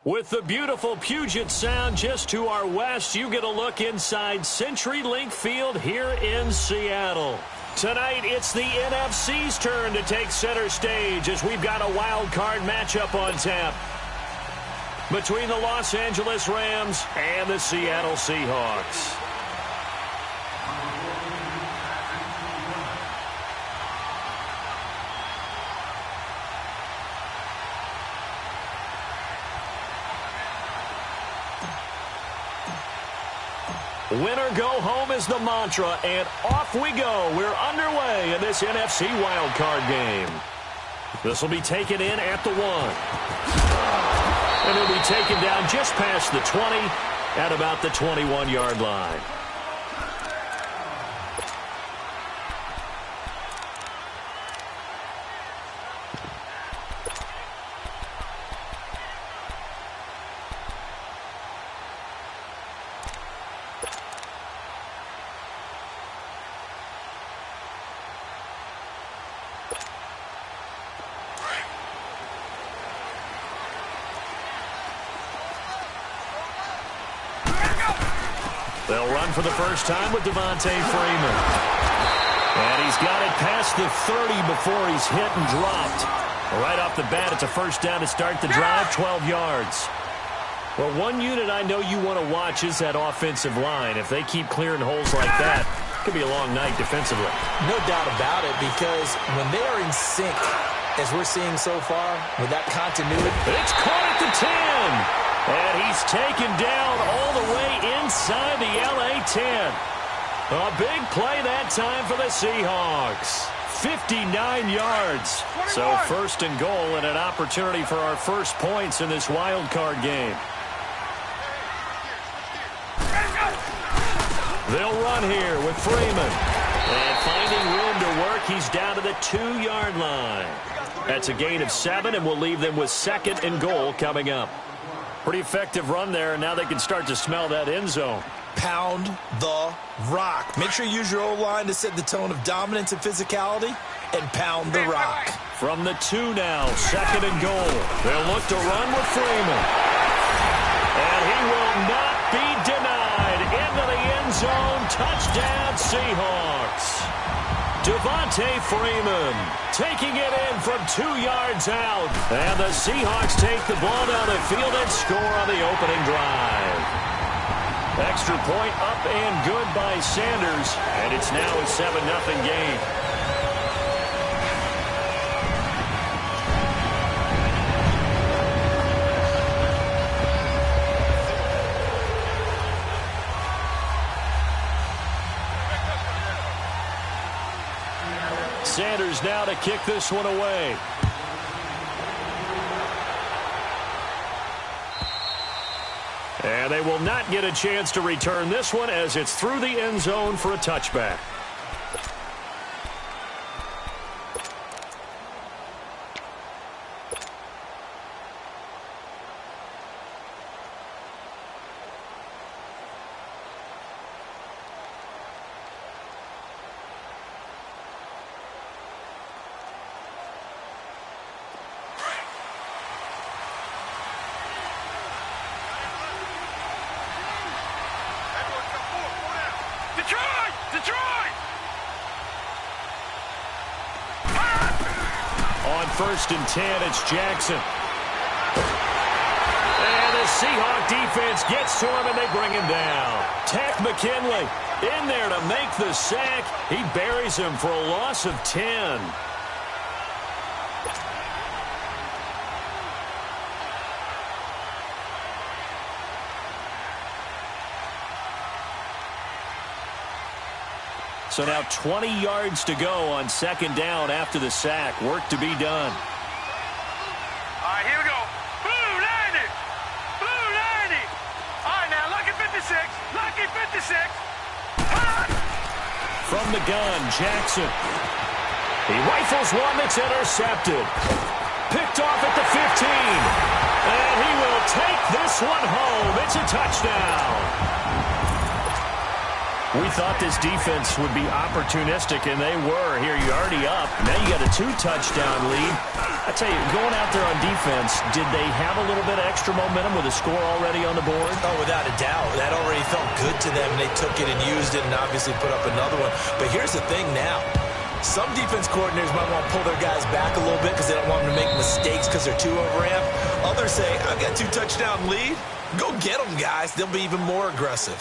With the beautiful Puget Sound just to our west, you get a look inside CenturyLink Field here in Seattle. Tonight, it's the NFC's turn to take center stage as we've got a wild card matchup on tap between the Los Angeles Rams and the Seattle Seahawks. Winner go home is the mantra, and off we go. We're underway in this NFC wildcard game. This will be taken in at the 1. And it'll be taken down just past the 20 at about the 21-yard line. They'll run for the first time with Devontae Freeman. And he's got it past the 30 before he's hit and dropped. Right off the bat, it's a first down to start the drive, 12 yards. Well, one unit I know you want to watch is that offensive line. If they keep clearing holes like that, it could be a long night defensively. No doubt about it, because when they are in sync, as we're seeing so far, with that continuity. It's caught at the 10. And he's taken down all the way inside the LA 10. A big play that time for the Seahawks. 59 yards. 21. So first and goal and an opportunity for our first points in this wild card game. They'll run here with Freeman. And finding room to work, he's down to the 2-yard line. That's a gain of 7, and we'll leave them with second and goal coming up. Pretty effective run there, and now they can start to smell that end zone. Pound the rock. Make sure you use your O-line to set the tone of dominance and physicality, and pound the rock. From the 2 now, second and goal. They'll look to run with Freeman. And he will not be denied. Into the end zone. Touchdown, Seahawks. Devontae Freeman taking it in from 2 yards out. And the Seahawks take the ball down the field and score on the opening drive. Extra point up and good by Sanders. And it's now a 7-0 game. Sanders now to kick this one away. And they will not get a chance to return this one as it's through the end zone for a touchback. First and 10, it's Jackson. And the Seahawk defense gets to him, and they bring him down. Takk McKinley in there to make the sack. He buries him for a loss of 10. So now 20 yards to go on second down after the sack. Work to be done. All right, here we go. Blue 90. Blue 90. All right, now, lucky 56. Lucky 56. From the gun, Jackson. He rifles one that's intercepted. Picked off at the 15. And he will take this one home. It's a touchdown. We thought this defense would be opportunistic, and they were. Here, you're already up. Now you got a 2-touchdown lead. I tell you, going out there on defense, did they have a little bit of extra momentum with a score already on the board? Oh, without a doubt. That already felt good to them. They took it and used it and obviously put up another one. But here's the thing now. Some defense coordinators might want to pull their guys back a little bit because they don't want them to make mistakes because they're too overamped. Others say, I've got 2-touchdown lead. Go get them, guys. They'll be even more aggressive.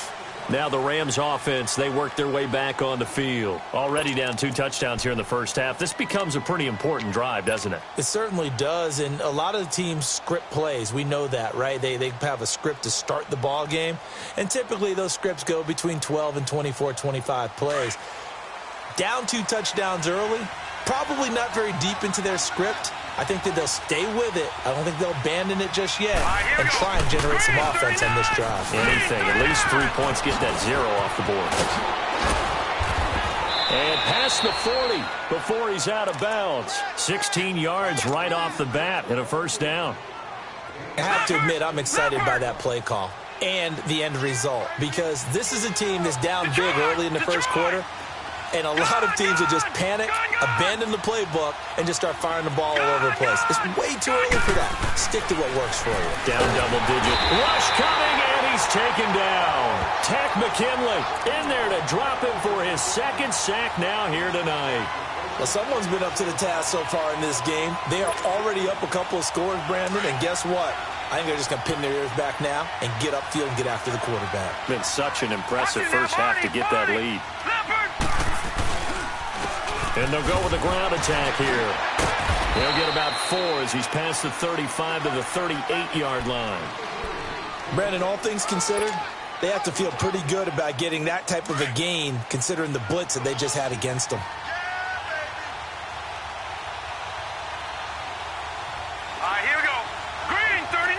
Now the Rams offense, they work their way back on the field. Already down 2 touchdowns here in the first half. This becomes a pretty important drive, doesn't it? It certainly does, and a lot of the teams script plays. We know that, right? They have a script to start the ball game, and typically those scripts go between 12 and 24, 25 plays. Down 2 touchdowns early, probably not very deep into their script. I think that they'll stay with it. I don't think they'll abandon it just yet and try and generate some offense on this drive. Anything. At least 3 points, get that 0 off the board. And past the 40 before he's out of bounds. 16 yards right off the bat and a first down. I have to admit, I'm excited by that play call and the end result because this is a team that's down big early in the first quarter. And a lot of teams will just panic, abandon the playbook, and just start firing the ball all over the place. It's way too early for that. Stick to what works for you. Down double digit. Rush coming, and he's taken down. Tech McKinley in there to drop him for his 2nd sack now here tonight. Well, someone's been up to the task so far in this game. They are already up a couple of scores, Brandon, and guess what? I think they're just going to pin their ears back now and get upfield and get after the quarterback. Been such an impressive first half to get that lead. And they'll go with a ground attack here. He'll get about 4 as he's past the 35 to the 38-yard line. Brandon, all things considered, they have to feel pretty good about getting that type of a gain considering the blitz that they just had against them. All right, here we go. Green, 39.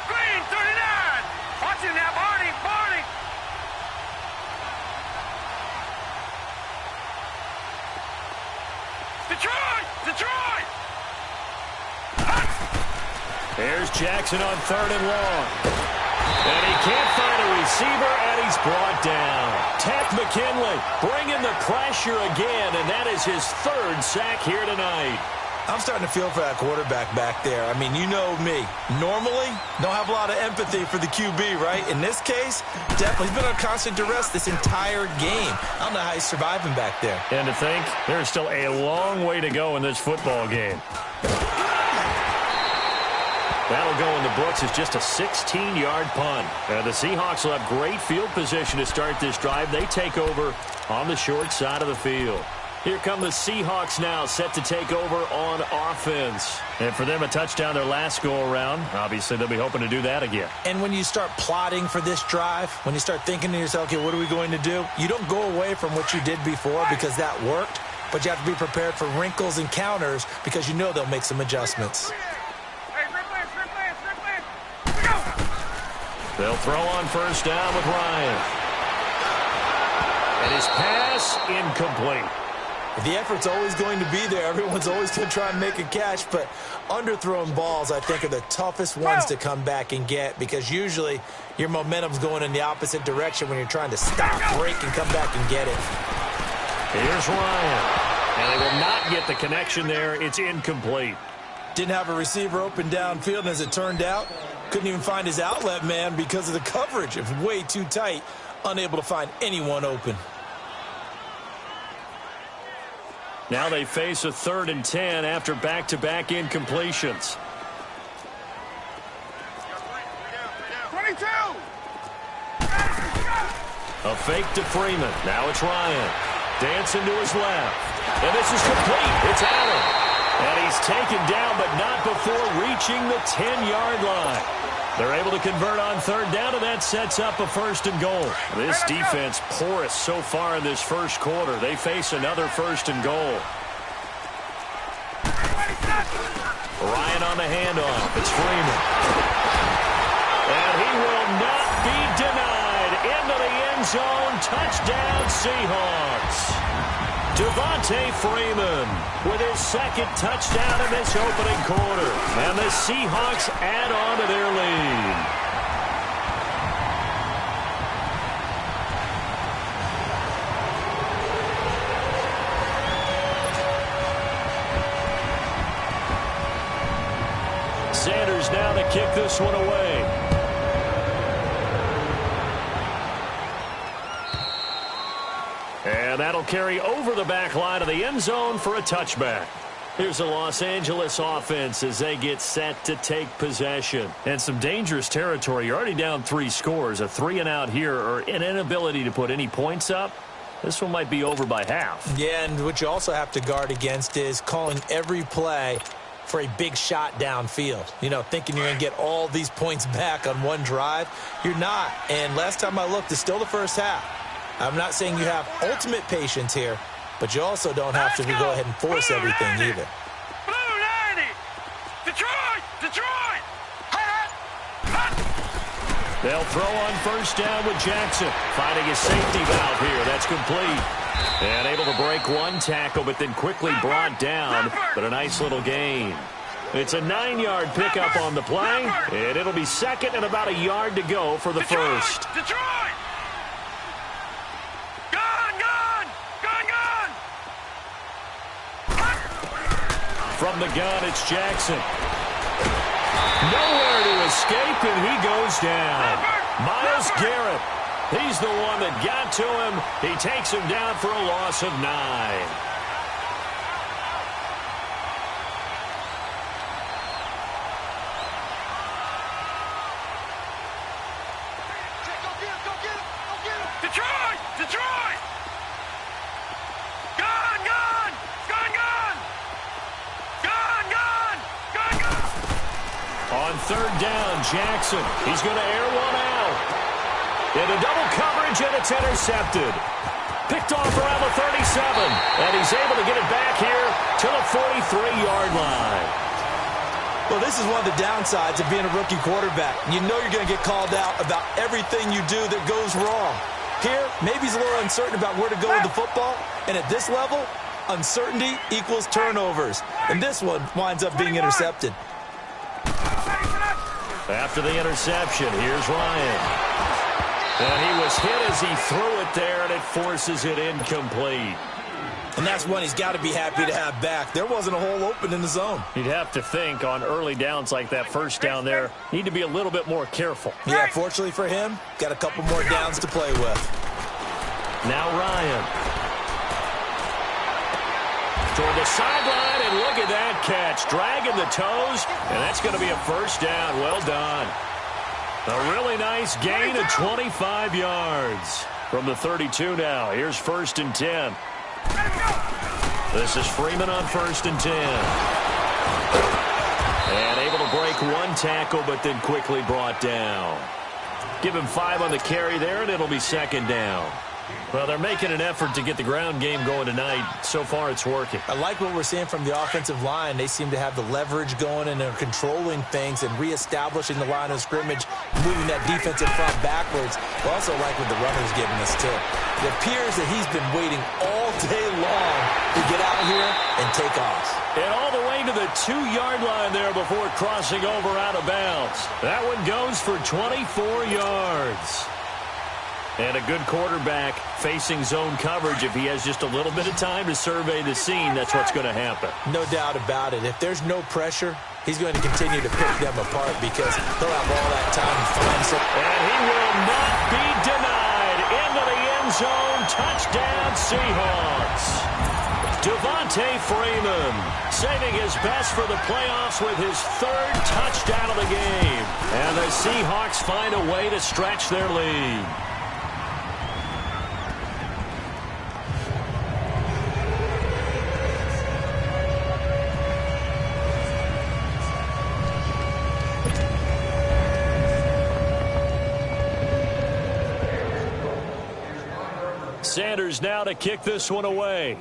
Green, 39. Watch him now, Barney. Barney. Detroit! Detroit! There's Jackson on 3rd and long. And he can't find a receiver, and he's brought down. Tech McKinley bringing the pressure again, and that is his 3rd sack here tonight. I'm starting to feel for that quarterback back there. I mean, you know me. Normally, don't have a lot of empathy for the QB, right? In this case, definitely. He's been on constant duress this entire game. I don't know how he's surviving back there. And to think, there's still a long way to go in this football game. That'll go in the books as just a 16-yard punt. The Seahawks will have great field position to start this drive. They take over on the short side of the field. Here come the Seahawks now, set to take over on offense. And for them, a touchdown their last go-around. Obviously, they'll be hoping to do that again. And when you start plotting for this drive, when you start thinking to yourself, okay, what are we going to do? You don't go away from what you did before because that worked, but you have to be prepared for wrinkles and counters because you know they'll make some adjustments. They'll throw on first down with Ryan. And his pass incomplete. The effort's always going to be there. Everyone's always going to try and make a catch, but underthrown balls, I think, are the toughest ones to come back and get because usually your momentum's going in the opposite direction when you're trying to stop, break, and come back and get it. Here's Ryan. And they will not get the connection there. It's incomplete. Didn't have a receiver open downfield, and as it turned out, couldn't even find his outlet man because of the coverage. It was way too tight, unable to find anyone open. Now they face a 3rd and 10 after back-to-back incompletions. 22! A fake to Freeman. Now it's Ryan. Dancing to his left. And this is complete. It's Allen. And he's taken down, but not before reaching the 10-yard line. They're able to convert on 3rd down, and that sets up a 1st and goal. This defense porous so far in this first quarter. They face another 1st and goal. Ryan on the handoff. It's Freeman. And he will not be denied. Into the end zone. Touchdown, Seahawks. Devontae Freeman with his 2nd touchdown in this opening quarter. And the Seahawks add on to their lead. Sanders now to kick this one away. And that'll carry over the back line of the end zone for a touchback. Here's the Los Angeles offense as they get set to take possession. And some dangerous territory. You're already down 3 scores. A 3-and-out here or an inability to put any points up. This one might be over by half. Yeah, and what you also have to guard against is calling every play for a big shot downfield. You know, thinking you're going to get all these points back on one drive. You're not. And last time I looked, it's still the first half. I'm not saying you have ultimate patience here, but you also don't have to go ahead and force everything either. Blue 90! Detroit! Detroit! They'll throw on first down with Jackson. Finding his safety valve here. That's complete. And able to break one tackle, but then quickly brought down. But a nice little gain. It's a 9-yard pickup on the play, and it'll be second and about a yard to go for the first. Detroit! Gone, gone! Gone, gone! From the gun, it's Jackson. Nowhere to escape, and he goes down. Myles Garrett. He's the one that got to him. He takes him down for a loss of 9. Detroit! Detroit! Gone, gone! Gone, gone! Gone, gone! Gone, gone! On third down, Jackson. He's going to air one out. Into double coverage, and it's intercepted. Picked off around the 37, and he's able to get it back here to the 43-yard line. Well, this is one of the downsides of being a rookie quarterback. You know you're going to get called out about everything you do that goes wrong. Here, maybe he's a little uncertain about where to go with the football, and at this level, uncertainty equals turnovers. And this one winds up being intercepted. After the interception, here's Ryan. And he was hit as he threw it there, and it forces it incomplete. And that's one he's got to be happy to have back. There wasn't a hole open in the zone. You'd have to think on early downs like that first down there, need to be a little bit more careful. Yeah, fortunately for him, got a couple more downs to play with. Now Ryan. Toward the sideline, and look at that catch. Dragging the toes, and that's going to be a first down. Well done. A really nice gain of 25 yards. From the 32 now, here's first and 10. This is Freeman on first and 10. And able to break one tackle, but then quickly brought down. Give him 5 on the carry there, and it'll be second down. Well, they're making an effort to get the ground game going tonight. So far, it's working. I like what we're seeing from the offensive line. They seem to have the leverage going, and they're controlling things and reestablishing the line of scrimmage, moving that defensive front backwards. I also like what the runner's giving us, too. It appears that he's been waiting all day long to get out here and take off. And all the way to the 2-yard line there before crossing over out of bounds. That one goes for 24 yards. And a good quarterback facing zone coverage. If he has just a little bit of time to survey the scene, that's what's going to happen. No doubt about it. If there's no pressure, he's going to continue to pick them apart because he'll have all that time to find something. And he will not be denied. Into the end zone. Touchdown, Seahawks. Devontae Freeman saving his best for the playoffs with his 3rd touchdown of the game. And the Seahawks find a way to stretch their lead. Sanders now to kick this one away.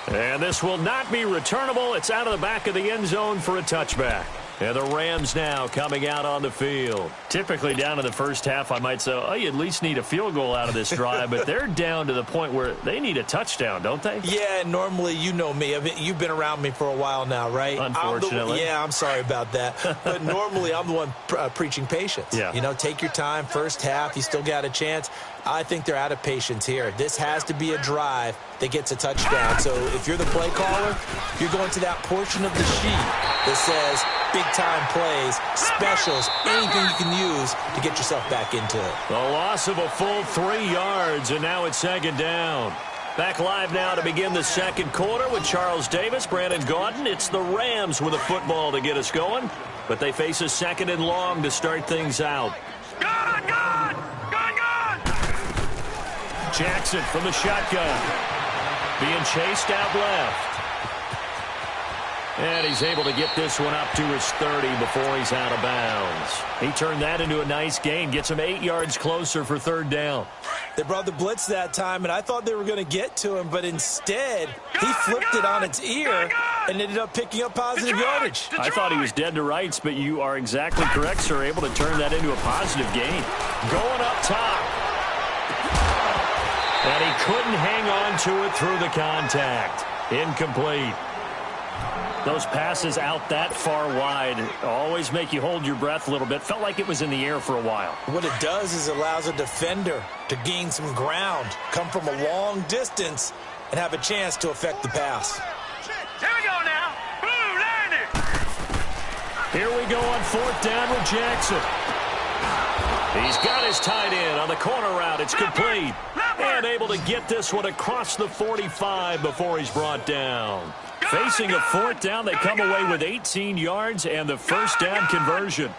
And this will not be returnable. It's out of the back of the end zone for a touchback. And the Rams now coming out on the field. Typically down in the first half, I might say, oh, you at least need a field goal out of this drive, but they're down to the point where they need a touchdown, don't they? Yeah, normally, you know me. You've been around me for a while now, right? Unfortunately. I'm sorry about that. But normally, I'm the one preaching patience. Yeah. You know, take your time. First half, you still got a chance. I think they're out of patience here. This has to be a drive that gets a touchdown. So if you're the play caller, you're going to that portion of the sheet that says big-time plays, specials, anything you can use to get yourself back into it. The loss of a full 3 yards, and now it's second down. Back live now to begin the second quarter with Charles Davis, Brandon Gaudin. It's the Rams with a football to get us going, but they face a second and long to start things out. Gone! Jackson from the shotgun. Being chased out left. And he's able to get this one up to his 30 before he's out of bounds. He turned that into a nice gain. Gets him 8 yards closer for third down. They brought the blitz that time, and I thought they were going to get to him, but instead, he flipped it on its ear and ended up picking up positive yardage. I thought he was dead to rights, but you are exactly correct, sir. Able to turn that into a positive gain. Going up top. And he couldn't hang on to it through the contact. Incomplete. Those passes out that far wide always make you hold your breath a little bit. Felt like it was in the air for a while. What it does is it allows a defender to gain some ground, come from a long distance, and have a chance to affect the pass. Here we go now. Blue, land it. Here we go on fourth down with Jackson. He's got his tight end on the corner route. It's complete. And able to get this one across the 45 before he's brought down. Facing a fourth down, they come away with 18 yards and the first down conversion.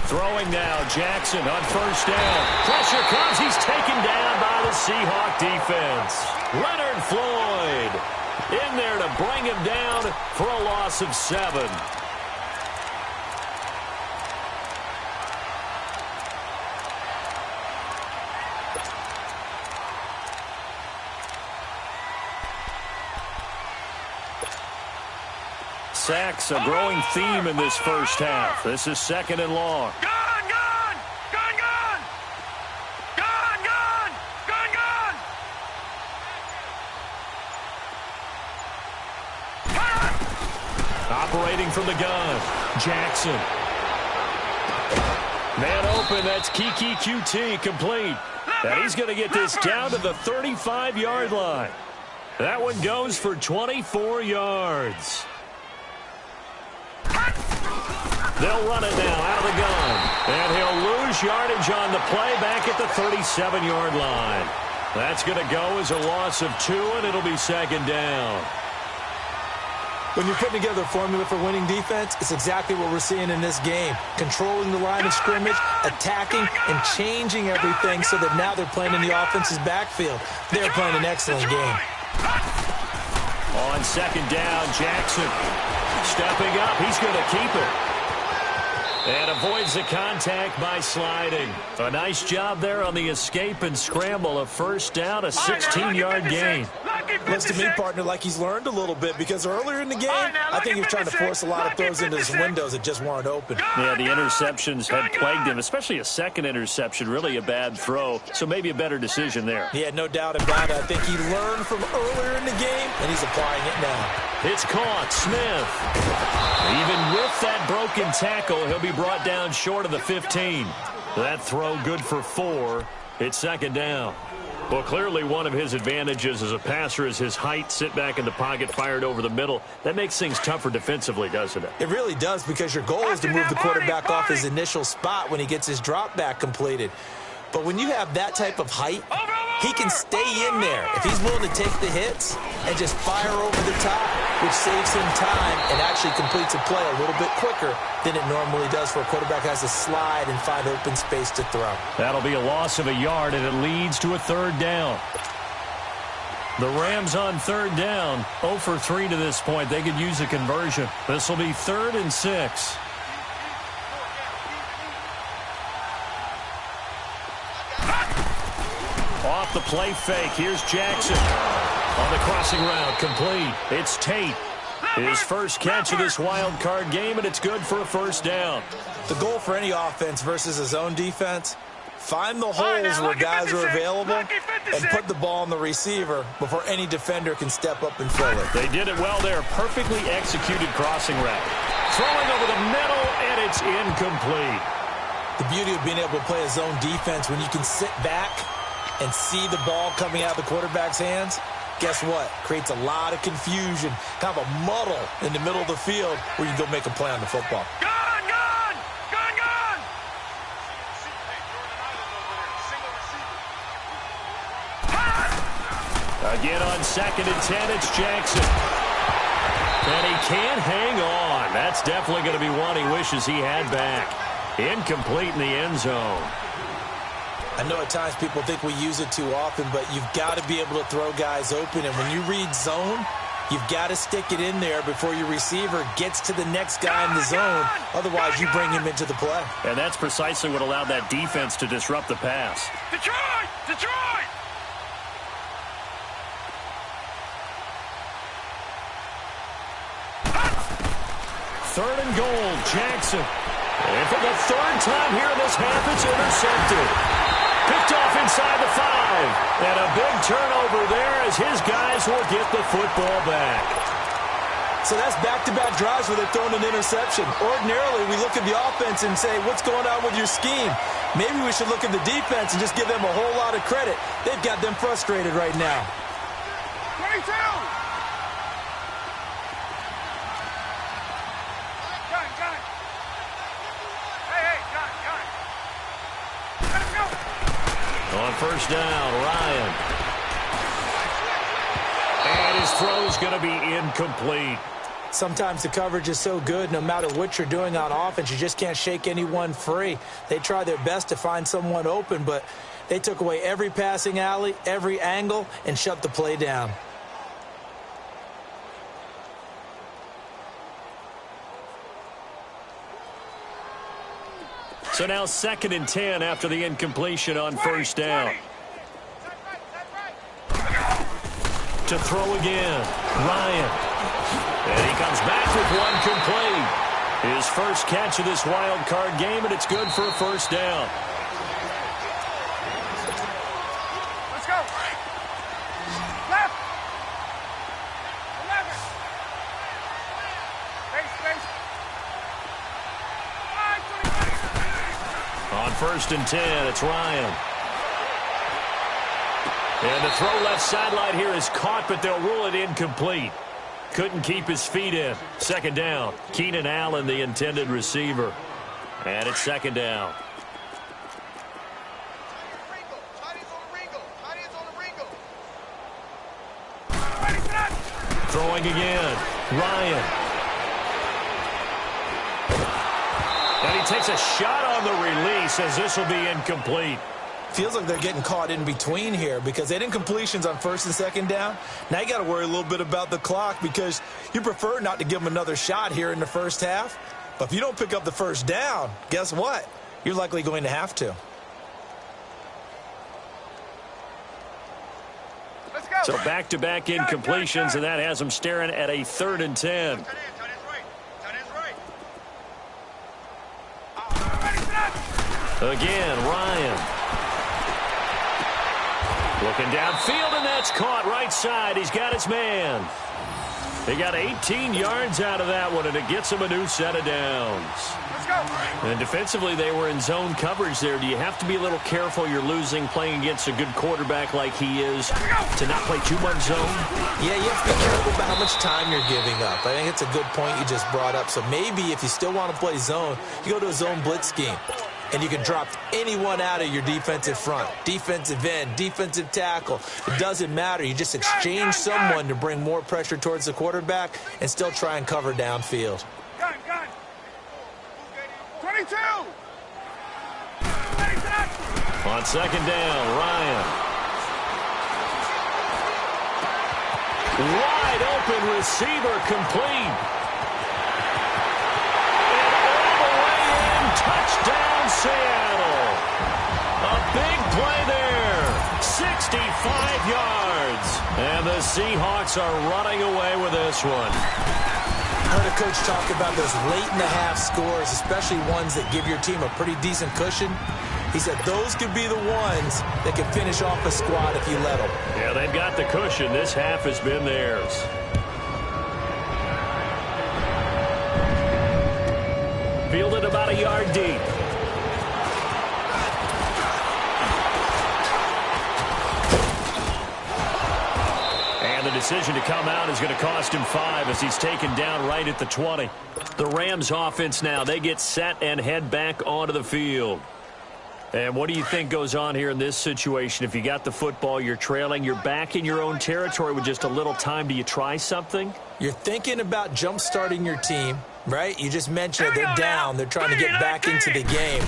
Throwing now, Jackson on first down. Pressure comes. He's taken down by the Seahawk defense. Leonard Floyd in there to bring him down for a loss of 7. Sacks, a growing theme in this first half. This is second and long. Gone! Operating from the gun, Jackson. Man open, that's Kiki QT, complete. And he's going to get this down to the 35-yard line. That one goes for 24 yards. They'll run it now out of the gun. And he'll lose yardage on the play back at the 37-yard line. That's going to go as a loss of 2, and it'll be second down. When you're putting together a formula for winning defense, it's exactly what we're seeing in this game. Controlling the line of scrimmage, attacking, and changing everything so that now they're playing in the offense's backfield. They're playing an excellent game. On second down, Jackson stepping up. He's going to keep it. And avoids the contact by sliding. A nice job there on the escape and scramble. A first down, a 16-yard gain. Looks to me, partner, like he's learned a little bit because earlier in the game, I think he was trying to force a lot of throws into his windows that just weren't open. Yeah, the interceptions had plagued him, especially a second interception, really a bad throw. So maybe a better decision there. Yeah, no doubt about it. I think he learned from earlier in the game, and he's applying it now. It's caught. Smith. Even with that broken tackle, he'll be brought down short of the 15. That throw good for 4. It's second down. Well, clearly one of his advantages as a passer is his height. Sit back in the pocket, fired over the middle. That makes things tougher defensively, doesn't it? It really does, because your goal is to move the quarterback off his initial spot when he gets his drop back completed. But when you have that type of height, he can stay in there if he's willing to take the hits and just fire over the top, which saves him time and actually completes a play a little bit quicker than it normally does for a quarterback who has to slide and find open space to throw. That'll be a loss of a yard, and it leads to a third down. The Rams on third down, 0 for 3 to this point. They could use a conversion. This will be 3rd and 6. Off the play fake, here's Jackson. On the crossing route, complete. It's Tate. His first catch of this wild card game, and it's good for a first down. The goal for any offense versus a zone defense, find the holes where guys are available and put the ball on the receiver before any defender can step up and fill it. They did it well there. Perfectly executed crossing route. Throwing over the middle, and it's incomplete. The beauty of being able to play a zone defense when you can sit back and see the ball coming out of the quarterback's hands, guess what? Creates a lot of confusion, kind of a muddle in the middle of the field where you can go make a play on the football. Again on 2nd and 10, it's Jackson. And he can't hang on. That's definitely going to be one he wishes he had back. Incomplete in the end zone. I know at times people think we use it too often, but you've got to be able to throw guys open. And when you read zone, you've got to stick it in there before your receiver gets to the next guy in the zone. Otherwise, you bring him into the play. And that's precisely what allowed that defense to disrupt the pass. Detroit! Detroit! Third and goal, Jackson. And for the third time here in this half, it's intercepted. Picked off inside the 5. And a big turnover there as his guys will get the football back. So that's back-to-back drives where they've thrown an interception. Ordinarily, we look at the offense and say, what's going on with your scheme? Maybe we should look at the defense and just give them a whole lot of credit. They've got them frustrated right now. 22! On first down, Ryan. And his throw's going to be incomplete. Sometimes the coverage is so good, no matter what you're doing on offense, you just can't shake anyone free. They try their best to find someone open, but they took away every passing alley, every angle, and shut the play down. So now 2nd and 10 after the incompletion on first down. To throw again, Ryan. And he comes back with one complete. His first catch of this wild card game, and it's good for a first down. Let's go. Left. 11. Base. On 1st and 10, it's Ryan. And the throw left sideline here is caught, but they'll rule it incomplete. Couldn't keep his feet in. 2nd down. Keenan Allen, the intended receiver. And it's 2nd down. Throwing again. Ryan. And he takes a shot on the release as this will be incomplete. Feels like they're getting caught in between here because they had incompletions on 1st and 2nd down. Now you got to worry a little bit about the clock because you prefer not to give them another shot here in the first half. But if you don't pick up the first down, guess what? You're likely going to have to. Let's go. So back-to-back incompletions, and that has them staring at a 3rd and 10. Again, Ryan. Looking downfield, and that's caught right side. He's got his man. They got 18 yards out of that one, and it gets him a new set of downs. Let's go. And defensively, they were in zone coverage there. Do you have to be a little careful? You're losing playing against a good quarterback like he is to not play too much zone? Yeah, you have to be careful about how much time you're giving up. I think it's a good point you just brought up. So maybe if you still want to play zone, you go to a zone blitz scheme. And you can drop anyone out of your defensive front. Defensive end, defensive tackle. It doesn't matter. You just exchange someone to bring more pressure towards the quarterback and still try and cover downfield. Gun. 22. On 2nd down, Ryan. Wide open receiver complete. And all the way in, touchdown Seattle. A big play there. 65 yards. And the Seahawks are running away with this one. I heard a coach talk about those late-in-the-half scores, especially ones that give your team a pretty decent cushion. He said those could be the ones that can finish off a squad if you let them. Yeah, they've got the cushion. This half has been theirs. Fielded about a yard deep. And the decision to come out is going to cost him 5 as he's taken down right at the 20. The Rams offense now, they get set and head back onto the field. And what do you think goes on here in this situation? If you got the football, you're trailing, you're back in your own territory with just a little time. Do you try something? You're thinking about jump-starting your team, right? You just mentioned it. They're down. They're trying to get back into the game.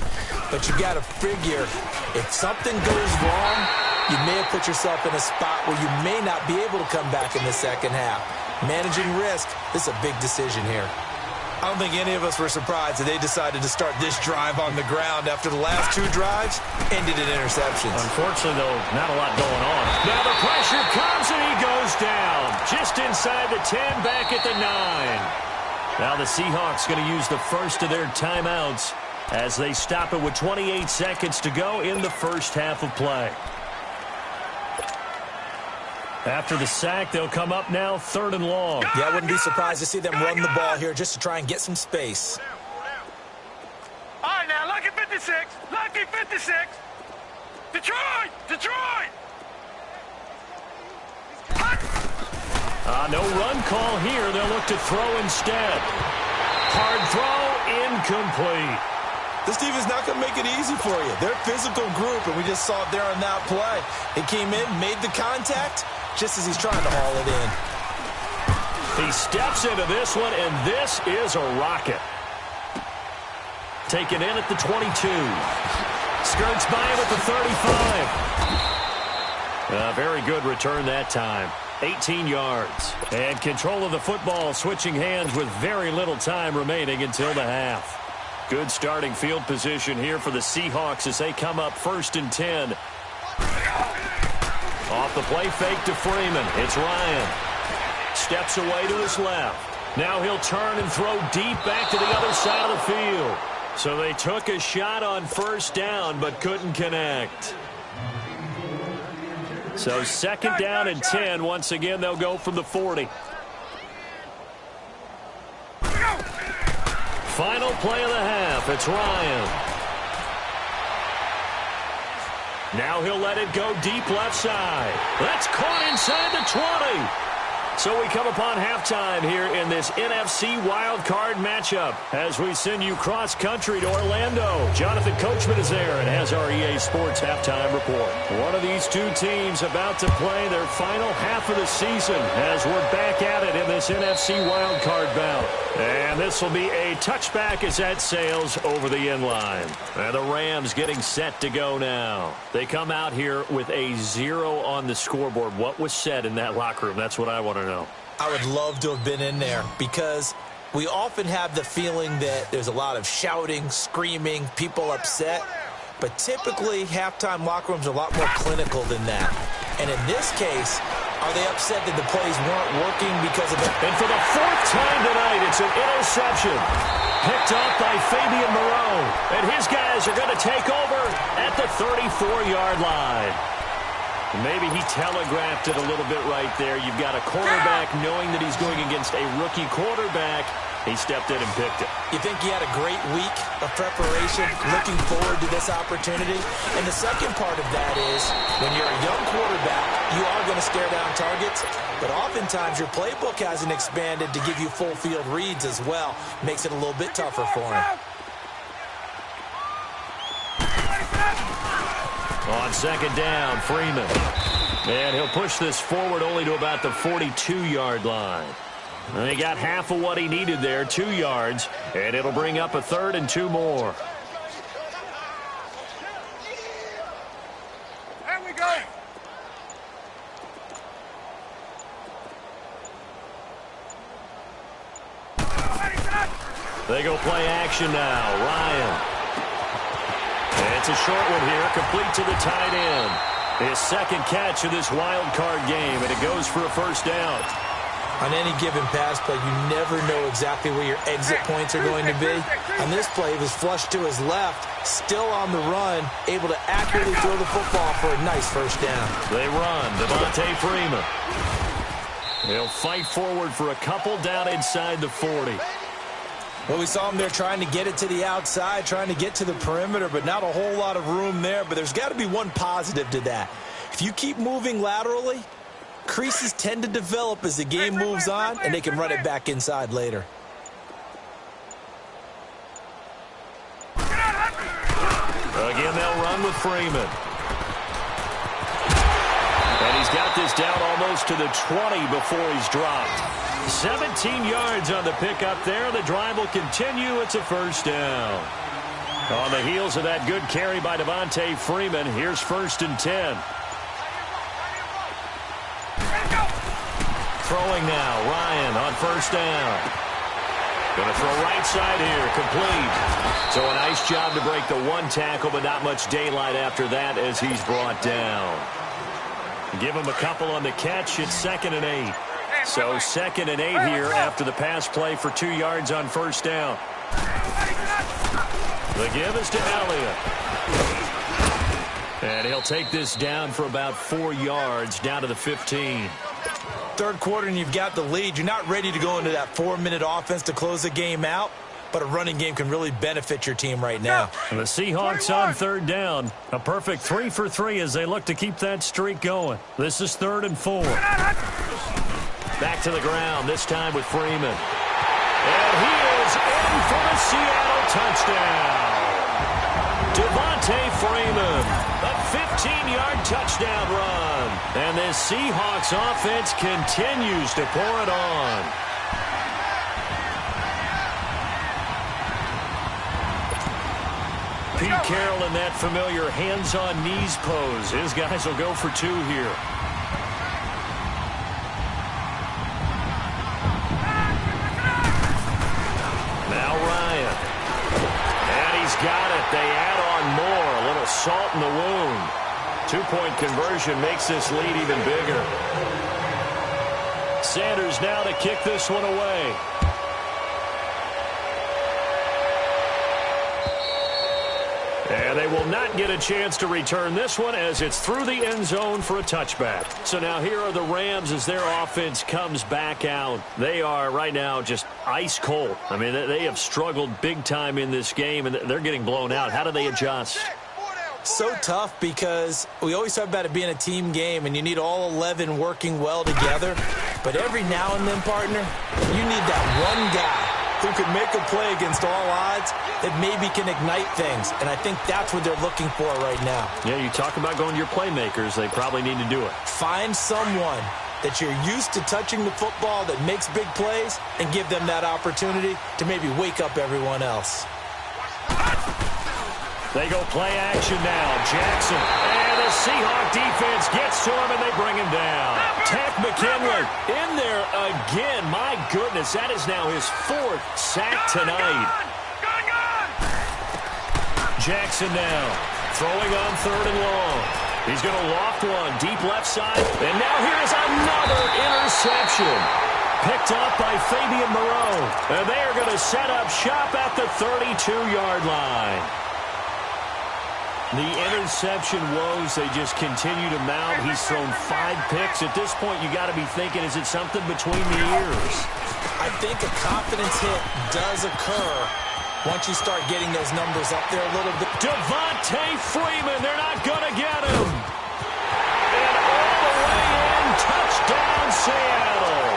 But you got to figure if something goes wrong, you may have put yourself in a spot where you may not be able to come back in the second half. Managing risk, this is a big decision here. I don't think any of us were surprised that they decided to start this drive on the ground after the last 2 drives ended in interceptions. Unfortunately, though, not a lot going on. Now the pressure comes and he goes down. Just inside the 10, back at the 9. Now the Seahawks going to use the first of their timeouts as they stop it with 28 seconds to go in the first half of play. After the sack, they'll come up now 3rd and long. Yeah, I wouldn't be surprised to see them run the ball here just to try and get some space. All right, now, lucky 56. Lucky 56. Detroit! Detroit! No run call here. They'll look to throw instead. Hard throw, incomplete. This defense is not going to make it easy for you. They're a physical group, and we just saw it there on that play. They came in, made the contact, just as he's trying to haul it in. He steps into this one, and this is a rocket. Taken in at the 22. Skirts by him at the 35. Very good return that time. 18 yards. And control of the football switching hands with very little time remaining until the half. Good starting field position here for the Seahawks as they come up 1st and 10. Off the play fake to Freeman. It's Ryan. Steps away to his left. Now he'll turn and throw deep back to the other side of the field. So they took a shot on 1st down but couldn't connect. So 2nd down and 10. Once again, they'll go from the 40. Final play of the half. It's Ryan. Now he'll let it go deep left side. That's caught inside the 20. So we come upon halftime here in this NFC wildcard matchup as we send you cross-country to Orlando. Jonathan Coachman is there and has our EA Sports halftime report. One of these two teams about to play their final half of the season as we're back at it in this NFC wildcard bout. And this will be a touchback as that sails over the end line. And the Rams getting set to go now. They come out here with a 0 on the scoreboard. What was said in that locker room? That's what I want to know. I would love to have been in there because we often have the feeling that there's a lot of shouting, screaming, people upset. But typically, halftime locker rooms are a lot more clinical than that. And in this case, are they upset that the plays weren't working because of it? And for the 4th time tonight, it's an interception. Picked off by Fabian Moreau. And his guys are going to take over at the 34-yard line. Maybe he telegraphed it a little bit right there. You've got a quarterback knowing that he's going against a rookie quarterback. He stepped in and picked it. You think he had a great week of preparation, looking forward to this opportunity? And the second part of that is, when you're a young quarterback, you are going to stare down targets, but oftentimes your playbook hasn't expanded to give you full field reads as well. Makes it a little bit tougher for him. On 2nd down, Freeman. And he'll push this forward only to about the 42-yard line. And he got half of what he needed there, 2 yards, and it'll bring up a 3rd and 2 more. There we go. They go play action now. Ryan. It's a short one here, complete to the tight end. His 2nd catch of this wild card game, and it goes for a 1st down. On any given pass play, you never know exactly where your exit points are going to be. On this play, he was flushed to his left, still on the run, able to accurately throw the football for a nice first down. They run. Devontae Freeman. He'll fight forward for a couple down inside the 40. Well, we saw him there trying to get it to the outside, trying to get to the perimeter, but not a whole lot of room there. But there's got to be one positive to that. If you keep moving laterally, creases tend to develop as the game moves on, and they can run it back inside later. Again, they'll run with Freeman. And he's got this down almost to the 20 before he's dropped. 17 yards on the pickup there. The drive will continue. It's a first down. On the heels of that good carry by Devontae Freeman, here's 1st and 10. Throwing now, Ryan on 1st down. Going to throw right side here, complete. So a nice job to break the one tackle, but not much daylight after that as he's brought down. Give him a couple on the catch. It's 2nd and 8. So 2nd and 8 here after the pass play for 2 yards on 1st down. The give is to Elliott. And he'll take this down for about 4 yards, down to the 15. Third quarter and you've got the lead. You're not ready to go into that 4-minute offense to close the game out, but a running game can really benefit your team right now. And the Seahawks on 3rd down. A perfect 3 for 3 as they look to keep that streak going. This is 3rd and 4. Back to the ground, this time with Freeman. And he is in for the Seattle touchdown. Devontae Freeman, a 15-yard touchdown run. And this Seahawks offense continues to pour it on. Pete Carroll in that familiar hands-on knees pose. His guys will go for 2 here. Now Ryan. And he's got it. They add on more. A little salt in the wound. 2-point conversion makes this lead even bigger. Sanders now to kick this one away. And they will not get a chance to return this one as it's through the end zone for a touchback. So now here are the Rams as their offense comes back out. They are right now just ice cold. I mean, they have struggled big time in this game, and they're getting blown out. How do they adjust? So tough because we always talk about it being a team game, and you need all 11 working well together. But every now and then, partner, you need that one guy who can make a play against all odds that maybe can ignite things. And I think that's what they're looking for right now. Yeah, you talk about going to your playmakers. They probably need to do it. Find someone that you're used to touching the football that makes big plays and give them that opportunity to maybe wake up everyone else. They go play action now. Jackson. And the Seahawk defense gets to him, and they bring him down. Takk McKinley in there again. My goodness, that is now his 4th sack tonight. Jackson now throwing on 3rd and long. He's going to loft one deep left side. And now here's another interception. Picked up by Fabian Moreau. And they are going to set up shop at the 32-yard line. The interception woes, they just continue to mount. He's thrown 5 picks. At this point, you got to be thinking, is it something between the ears? I think a confidence hit does occur once you start getting those numbers up there a little bit. Devontae Freeman, they're not going to get him. And all the way in, touchdown Seattle.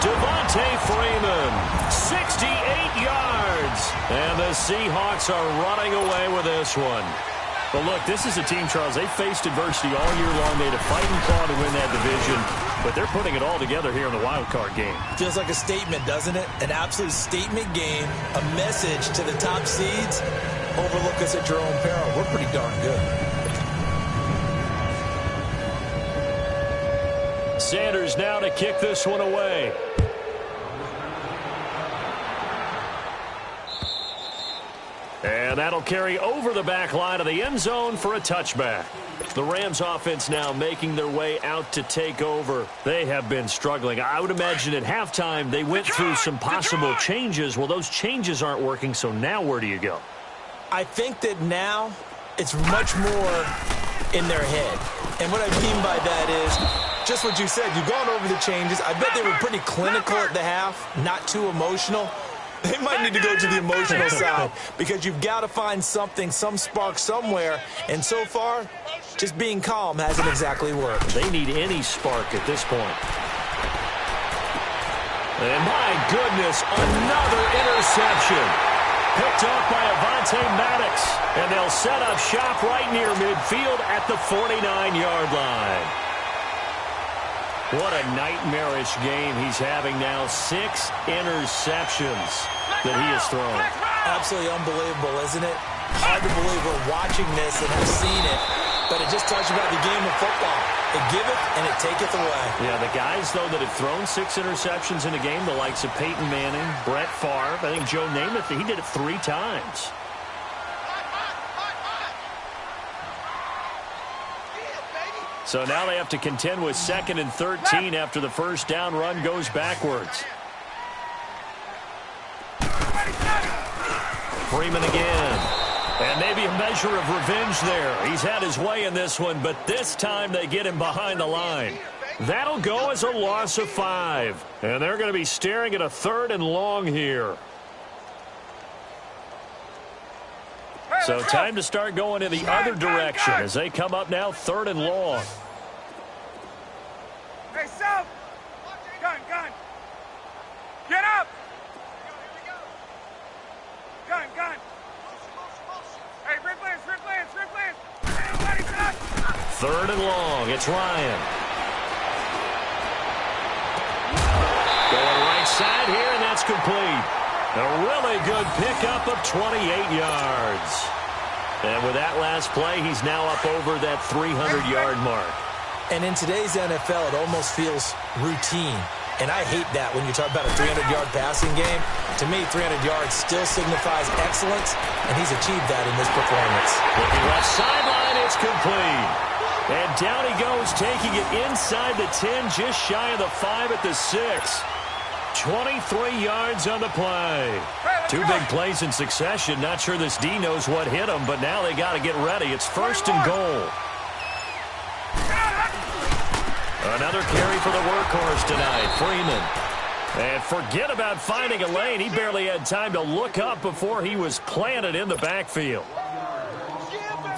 Devontae Freeman, 68 yards. And the Seahawks are running away with this one. But look, this is a team, Charles, they faced adversity all year long. They had to fight and claw to win that division, but they're putting it all together here in the wild card game. Feels like a statement, doesn't it? An absolute statement game, a message to the top seeds. Overlook us at your own peril. We're pretty darn good. Sanders now to kick this one away. And that'll carry over the back line of the end zone for a touchback. The Rams offense now making their way out to take over. They have been struggling. I would imagine at halftime they went through some possible changes. Well, those changes aren't working, so now where do you go? I think that now it's much more in their head. And what I mean by that is just what you said. You've gone over the changes. I bet they were pretty clinical at the half, not too emotional. They might need to go to the emotional side because you've got to find something, some spark somewhere. And so far, just being calm hasn't exactly worked. They need any spark at this point. And my goodness, another interception. Picked off by Avonte Maddox. And they'll set up shop right near midfield at the 49-yard line. What a nightmarish game he's having now. 6 interceptions that he has thrown. Absolutely unbelievable, isn't it? Hard to believe we're watching this and have seen it, but it just tells you about the game of football. It giveth and it taketh away. Yeah, the guys, though, that have thrown 6 interceptions in a game, the likes of Peyton Manning, Brett Favre, I think Joe Namath, he did it 3 times. So now they have to contend with 2nd and 13 after the first down run goes backwards. Freeman again. And maybe a measure of revenge there. He's had his way in this one, but this time they get him behind the line. That'll go as a loss of 5. And they're going to be staring at a 3rd and long here. So time to start going in the other direction as they come up now 3rd and long. Hey, South! Gun! Get up! Gun! Hey, Rick Lance! Everybody touch! 3rd and long. It's Ryan. Going right side here, and that's complete. A really good pickup of 28 yards. And with that last play, he's now up over that 300-yard mark. And in today's NFL, it almost feels routine. And I hate that when you talk about a 300-yard passing game. To me, 300 yards still signifies excellence, and he's achieved that in this performance. Looking left sideline, it's complete. And down he goes, taking it inside the 10, just shy of the 5 at the 6. 23 yards on the play. 2 big plays in succession. Not sure this D knows what hit him, but now they got to get ready. It's 1st and goal. Another carry for the workhorse tonight, Freeman. And forget about finding a lane. He barely had time to look up before he was planted in the backfield.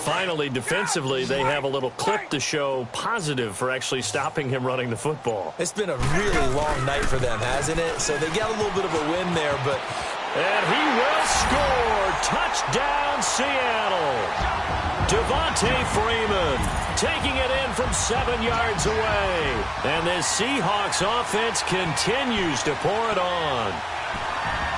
Finally, defensively, they have a little clip to show positive for actually stopping him running the football. It's been a really long night for them, hasn't it? So they got a little bit of a win there, but... And he will score. Touchdown, Seattle. Devontae Freeman taking it in from 7 yards away. And this Seahawks offense continues to pour it on.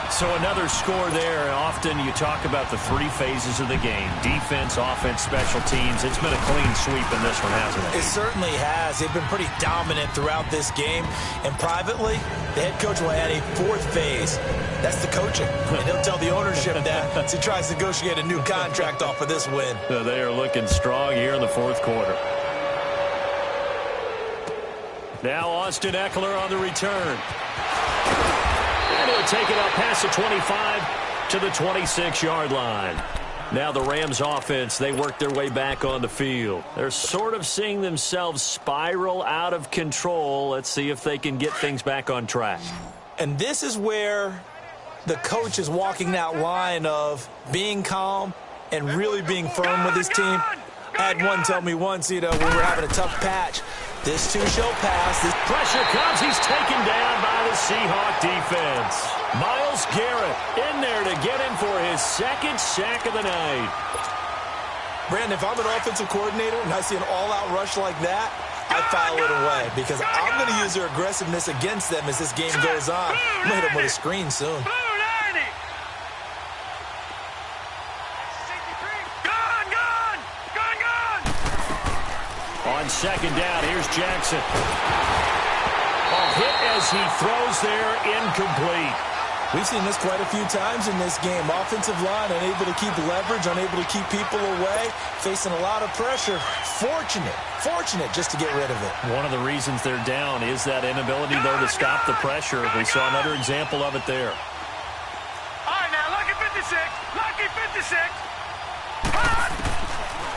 So another score there. Often you talk about the 3 phases of the game. Defense, offense, special teams. It's been a clean sweep in this one, hasn't it? It certainly has. They've been pretty dominant throughout this game. And privately, the head coach will add a 4th phase. That's the coaching. And he'll tell the ownership that as he tries to negotiate a new contract off of this win. They are looking strong here in the 4th quarter. Now Austin Eckler on the return. And he'll take it up past the 25 to the 26-yard line. Now the Rams offense, they work their way back on the field. They're sort of seeing themselves spiral out of control. Let's see if they can get things back on track. And this is where the coach is walking that line of being calm and really being firm with his team. I had one tell me once, when we're having a tough patch, this too shall pass. This pressure comes. He's taken down by the Seahawk defense. Myles Garrett in there to get him for his 2nd sack of the night. Brandon, if I'm an offensive coordinator and I see an all-out rush like that, I file it away because I'm going to use their aggressiveness against them as this game goes on. I'm going to hit them with a screen soon. On 2nd down, here's Jackson. A hit as he throws there, incomplete. We've seen this quite a few times in this game. Offensive line unable to keep leverage, unable to keep people away, facing a lot of pressure. Fortunate just to get rid of it. One of the reasons they're down is that inability, though, to stop the pressure. We saw another example of it there. All right, now, lucky 56. Lucky 56.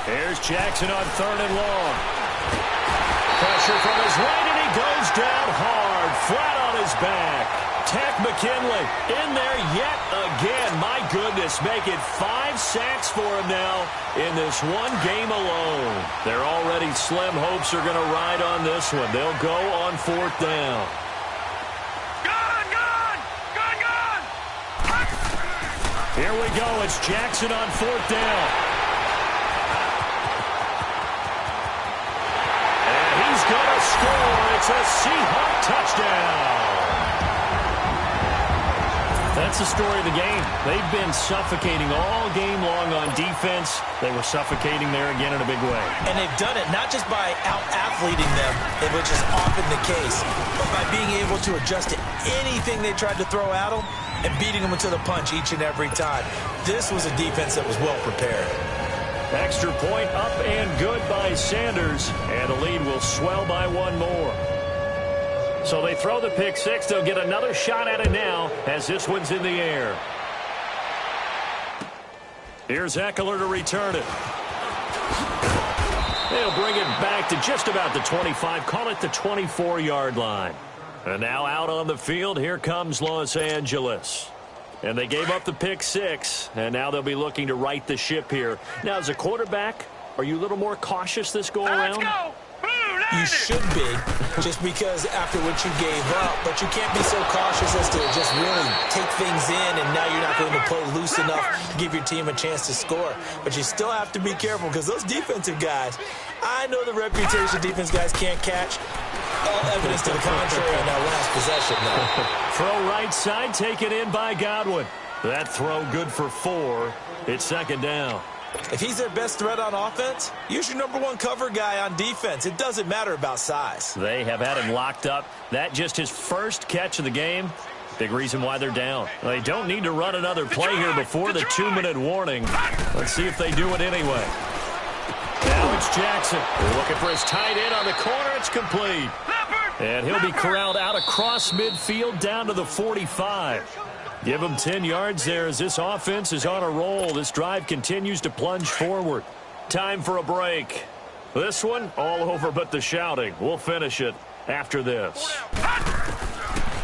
Here's Jackson on 3rd and long. Pressure from his right, and he goes down hard, flat on his back. Tack McKinley in there yet again. My goodness, making 5 sacks for him now in this one game alone. Their already slim hopes are going to ride on this one. They'll go on 4th down. Gun! Here we go. It's Jackson on 4th down. And he's going to score. It's a Seahawk touchdown. That's the story of the game. They've been suffocating all game long on defense. They were suffocating there again in a big way. And they've done it not just by out-athleting them, which is often the case, but by being able to adjust to anything they tried to throw at them and beating them to the punch each and every time. This was a defense that was well prepared. Extra point up and good by Sanders, and the lead will swell by 1 more. So they throw the pick 6. They'll get another shot at it now as this one's in the air. Here's Eckler to return it. They'll bring it back to just about the 25. Call it the 24-yard line. And now out on the field, here comes Los Angeles. And they gave up the pick 6, and now they'll be looking to right the ship here. Now, as a quarterback, are you a little more cautious this go-around? Let's go. You should be, just because after what you gave up, but you can't be so cautious as to just really take things in, and now you're not going to play loose enough to give your team a chance to score. But you still have to be careful, because those defensive guys, I know the reputation defense guys can't catch. All evidence to the contrary on that last possession, though. Throw right side, taken in by Godwin. That throw good for 4. It's 2nd down. If he's their best threat on offense, use your #1 cover guy on defense. It doesn't matter about size. They have had him locked up. That just his first catch of the game. Big reason why they're down. They don't need to run another play here before the 2-minute warning. Let's see if they do it anyway. Now it's Jackson. They're looking for his tight end on the corner. It's complete. And he'll be corralled out across midfield down to the 45. Give him 10 yards there as this offense is on a roll. This drive continues to plunge forward. Time for a break. This one, all over but the shouting. We'll finish it after this.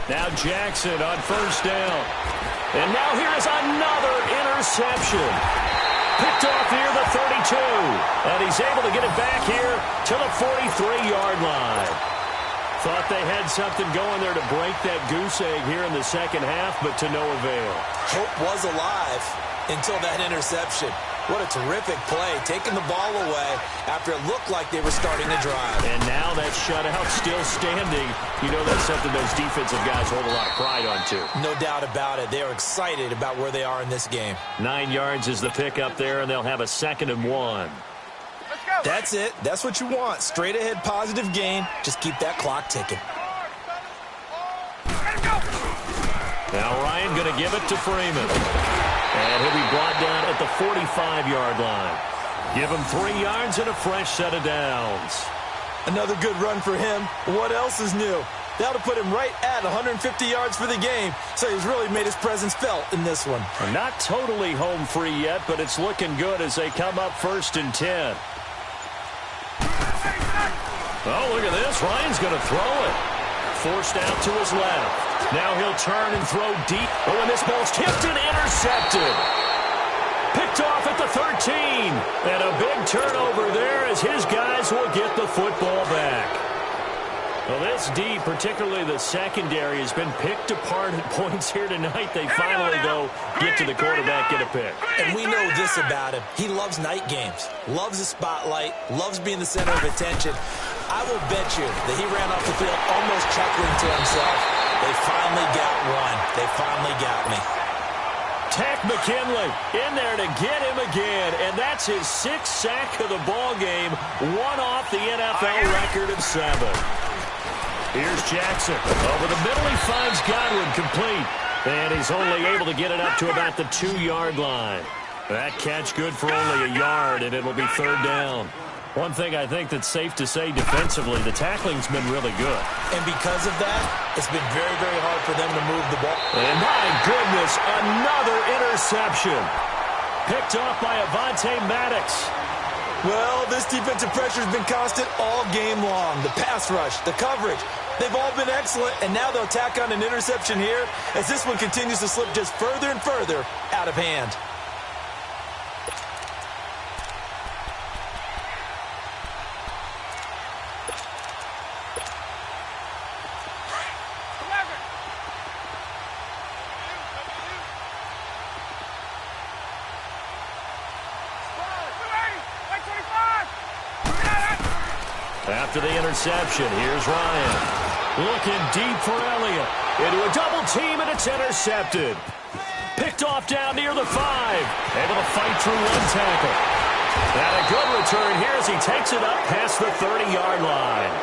Now Jackson on 1st down. And now here is another interception. Picked off near the 32. And he's able to get it back here to the 43-yard line. Thought they had something going there to break that goose egg here in the 2nd half, but to no avail. Hope was alive until that interception. What a terrific play, taking the ball away after it looked like they were starting to drive. And now that shutout still standing. You know that's something those defensive guys hold a lot of pride on, too. No doubt about it. They are excited about where they are in this game. 9 yards is the pickup there, and they'll have a 2nd and 1. That's it. That's what you want. Straight ahead positive gain. Just keep that clock ticking. Now Ryan going to give it to Freeman. And he'll be brought down at the 45-yard line. Give him 3 yards and a fresh set of downs. Another good run for him. What else is new? That'll put him right at 150 yards for the game. So he's really made his presence felt in this one. Not totally home free yet, but it's looking good as they come up 1st and 10. Oh, look at this. Ryan's going to throw it. Forced out to his left. Now he'll turn and throw deep. Oh, and this ball's tipped and intercepted. Picked off at the 13. And a big turnover there as his guys will get the football back. Well, this D, particularly the secondary, has been picked apart at points here tonight. They finally, though, get to the quarterback, get a pick. And we know this about him. He loves night games, loves the spotlight, loves being the center of attention. I will bet you that he ran off the field almost chuckling to himself. They finally got one. They finally got me. Tack McKinley in there to get him again, and that's his 6th sack of the ball game, one off the NFL record of 7. Here's Jackson. Over the middle, he finds Godwin complete. And he's only able to get it up to about the 2-yard line. That catch good for only a yard, and it'll be third down. One thing I think that's safe to say defensively, the tackling's been really good. And because of that, it's been very, very hard for them to move the ball. And my goodness, another interception. Picked off by Avonte Maddox. Well, this defensive pressure has been constant all game long. The pass rush, the coverage, they've all been excellent, and now they'll tack on an interception here as this one continues to slip just further and further out of hand. After the interception, here's Ryan. Looking deep for Elliott. Into a double team, and it's intercepted. Picked off down near the 5. Able to fight through one tackle. And a good return here as he takes it up past the 30-yard line.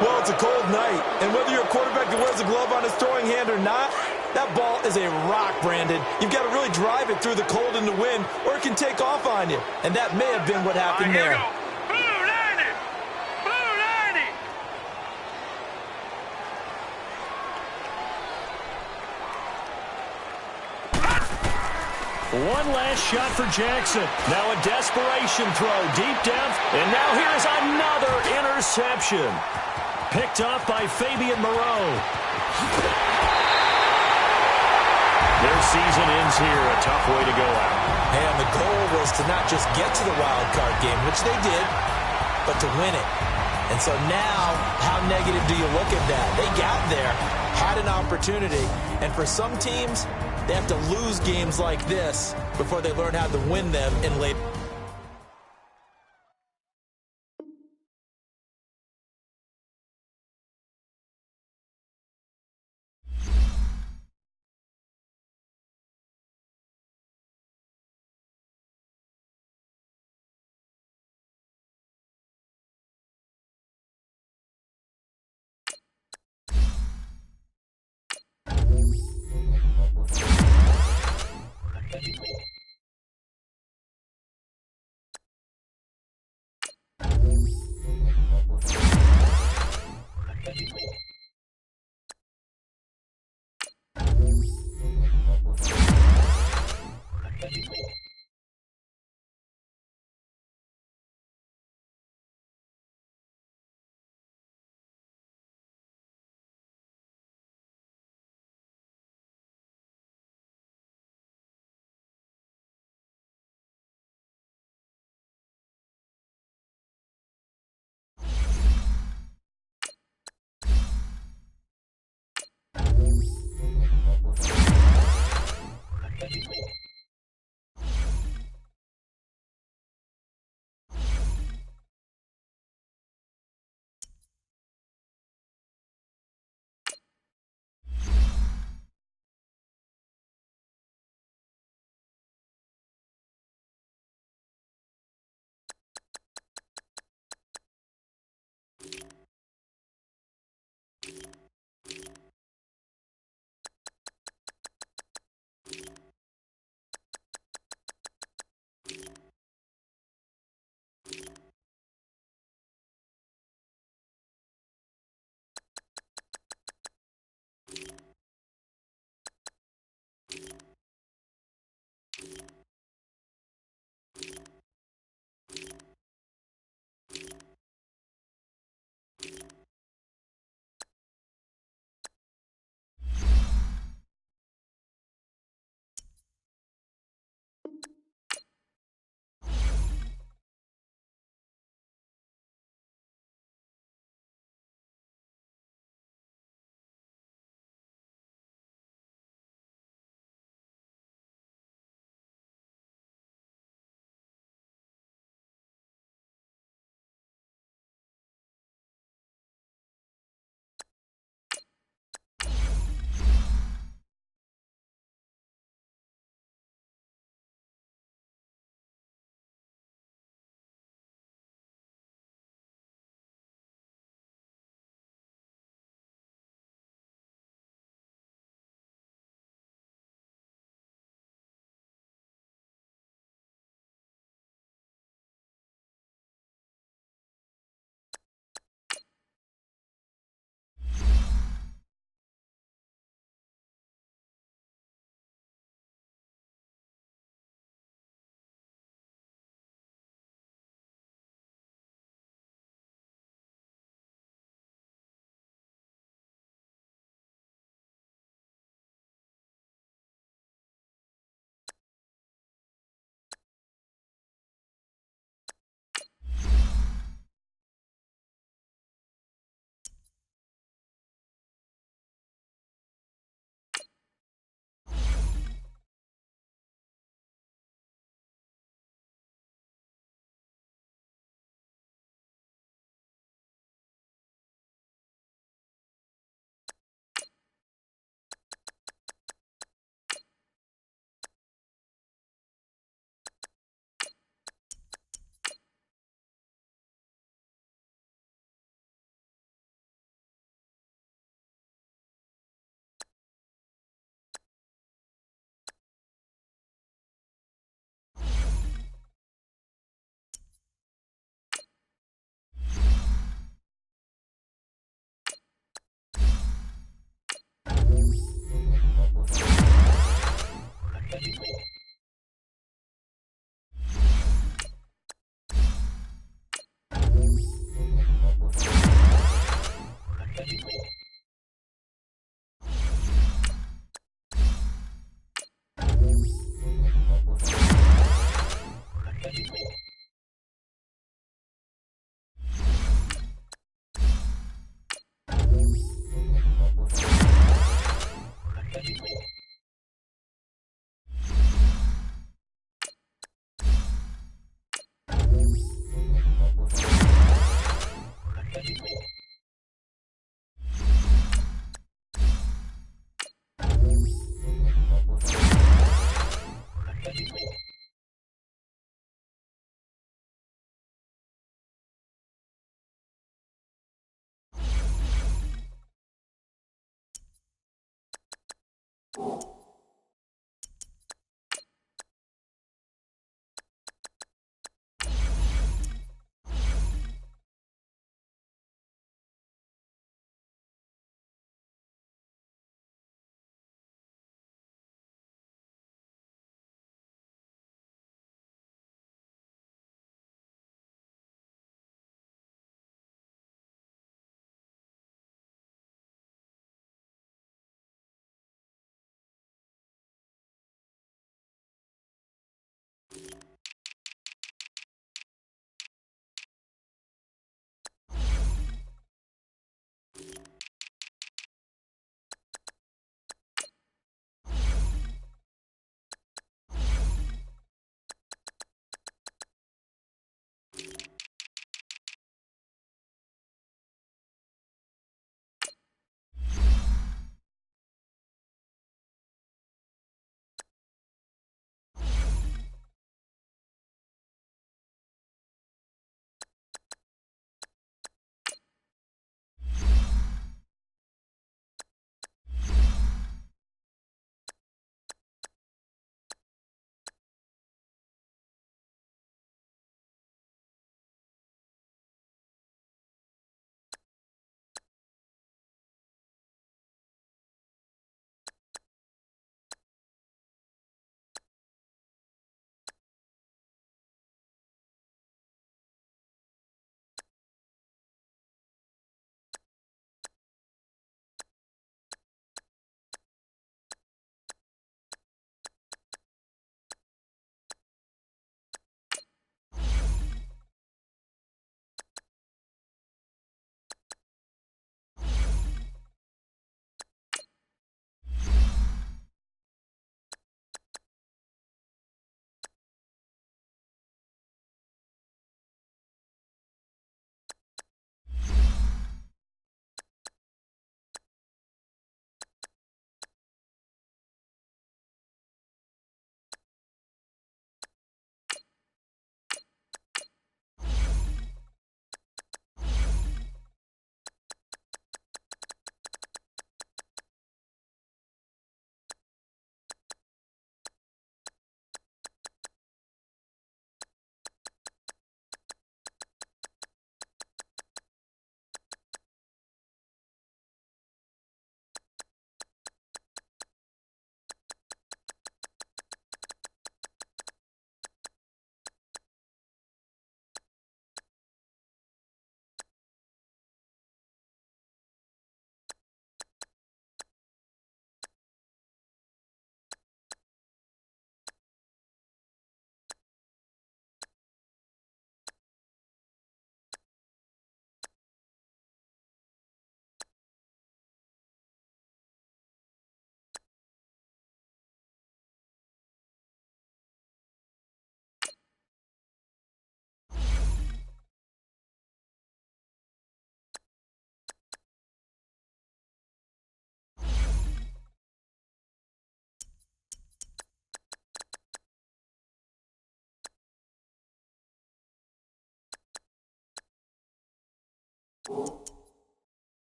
Well, it's a cold night, and whether you're a quarterback that wears a glove on his throwing hand or not, that ball is a rock, Brandon. You've got to really drive it through the cold and the wind, or it can take off on you. And that may have been what happened there. One last shot for Jackson. Now a desperation throw deep down. And now here's another interception. Picked off by Fabian Moreau. Their season ends here. A tough way to go out. And the goal was to not just get to the wild card game, which they did, but to win it. And so now, how negative do you look at that? They got there, had an opportunity, and for some teams, they have to lose games like this before they learn how to win them in late.